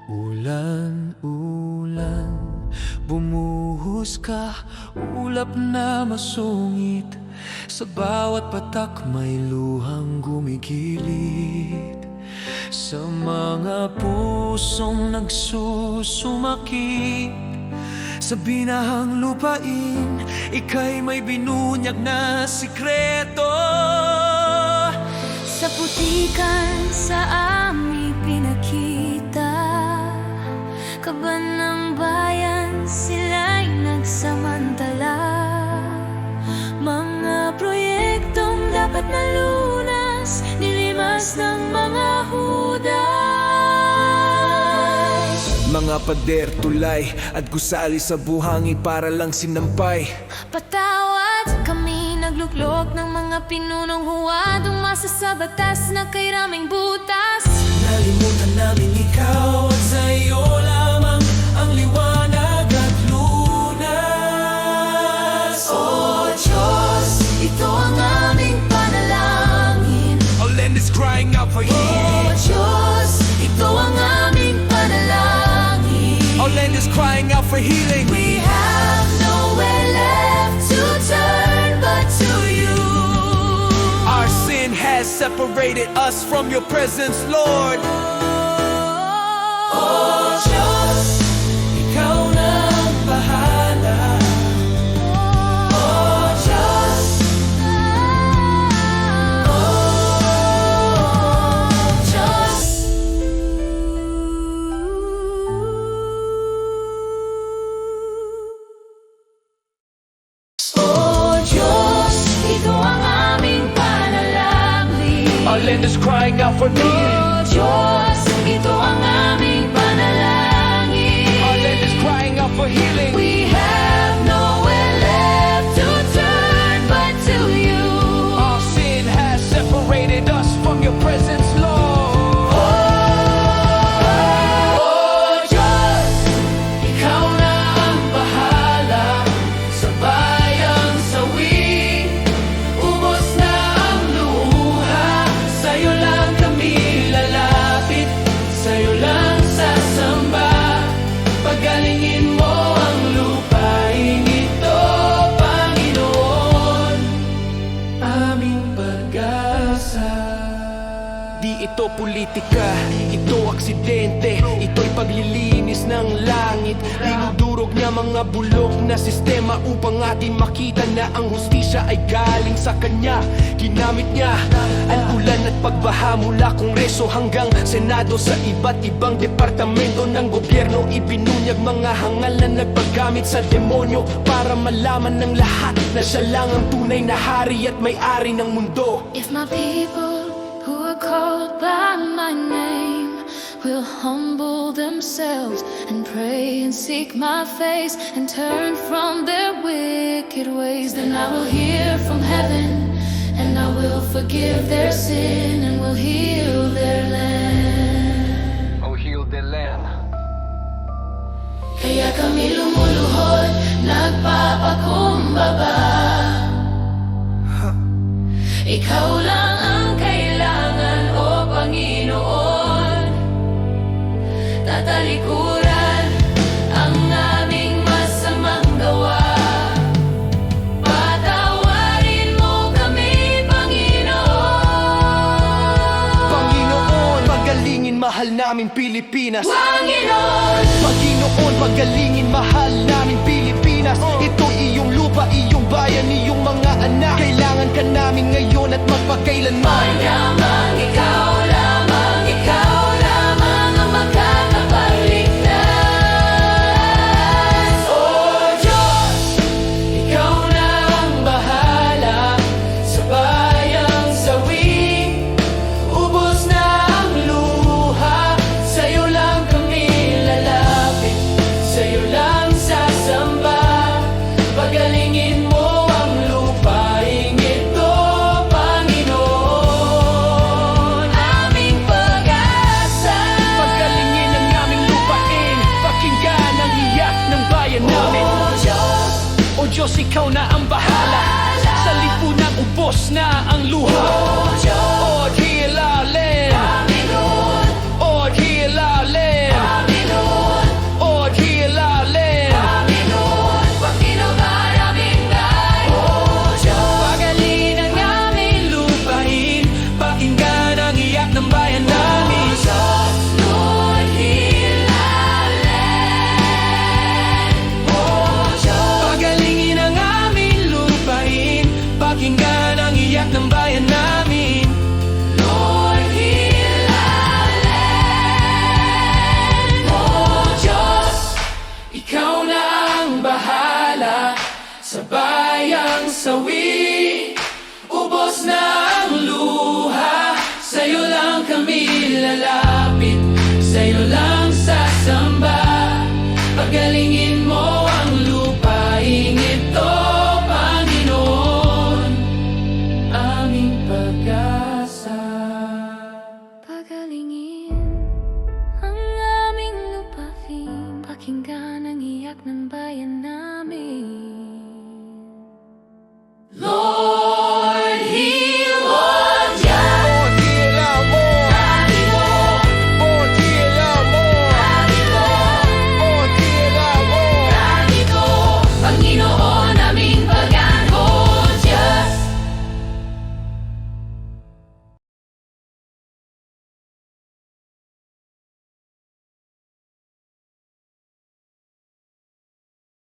Ulan, ulan, bumuhos ka, ulap na masungit. Sa bawat patak may luhang gumigilid. Sa mga pusong nagsusumakit, sa binahang lupain, ika'y may binunyag na sikreto. Sa putikan sa aming pinakita, kaban ng bayan sila'y nagsamantala. Mga proyektong dapat nalunas, nilimas ng mga hudas. Mga pader, tulay at gusali sa buhangi para lang sinampay. Patawad kami nagluklok ng mga pinunong huwad, umasa sa batas na kay raming butas. Nalimutan namin ikaw at sa'yo lamang ang liwanag at lunas. O Diyos, ito ang aming panalangin. Our land is crying out for O healing. Diyos, ito ang aming panalangin. Our land is crying out for healing. We have nowhere left to turn but to you. Our sin has separated us from your presence, Lord. O Diyos, Ikaw na ang bahala. O Diyos, O Diyos. O Diyos, ito ang aming panalangin. Our land is crying out for healing. O Diyos, ito ang aming panalangin. Our land is crying out for healing. We have nowhere left to turn but to you. Our sin has separated us from your presence, Lord. O Diyos, ikaw na ang bahala sa bayang sawi. Ubos na ang luha, sa'yo lang kami lalapit, sa'yo lang sasamba. Pagalingin mo ang lupain ito, Panginoon, aming pag-asa. Di ito politika, ito aksidente. Ito'y paglilinis ng langit. Dinudurog niya mga bulok na sistema upang atin makita na ang hustisya ay galing sa Kanya. Ginamit niya ang ulan at pagbaha mula Kongreso hanggang Senado. Sa iba't ibang departamento ng gobyerno ibinunyag mga hangal na nagpagamit sa demonyo para malaman ng lahat na siya lang ang tunay na hari at may-ari ng mundo. If my people who are called by my name will humble themselves and pray and seek my face and turn from their wicked ways, then I will hear from heaven and I will forgive their sin and will heal their land. Oh, heal the land. Kaya kami lumuluhod, nagpapakumbaba. Ikaw lang ang kailangan, O Panginoon. Tatalikuran ang aming masamang gawa. Patawarin mo kami, Panginoon. Panginoon, pagalingin mahal namin Pilipinas. Panginoon, Panginoon, pagalingin mahal namin Pilipinas. Ito iyong lupa, iyong bayan, iyong mga anak. Kailangan ka namin ngayon at magpakailanman. lamang ikaw lamang ang makakapagligtas. O Diyos, Ikaw na ang bahala sa bayang sawi. Ubos na ang luha, sa'yo lang kami lalapit, sa'yo lang Diyos, ikaw na ang bahala. Sa lipunang ubos na ang luha. O di ilalim, o di ilalim, o di ilalim. Pagalingin ang aming lupain, pakinggan ang iyak ng bayan namin. Pagalingin ang aming lupain, pakinggan ang iyak ng bayan namin. Lord, heal our land. Oh Diyos, ikaw na ang bahala sa bayang sawi. Ubos na ang luha, sa'yo lang kami lalapit.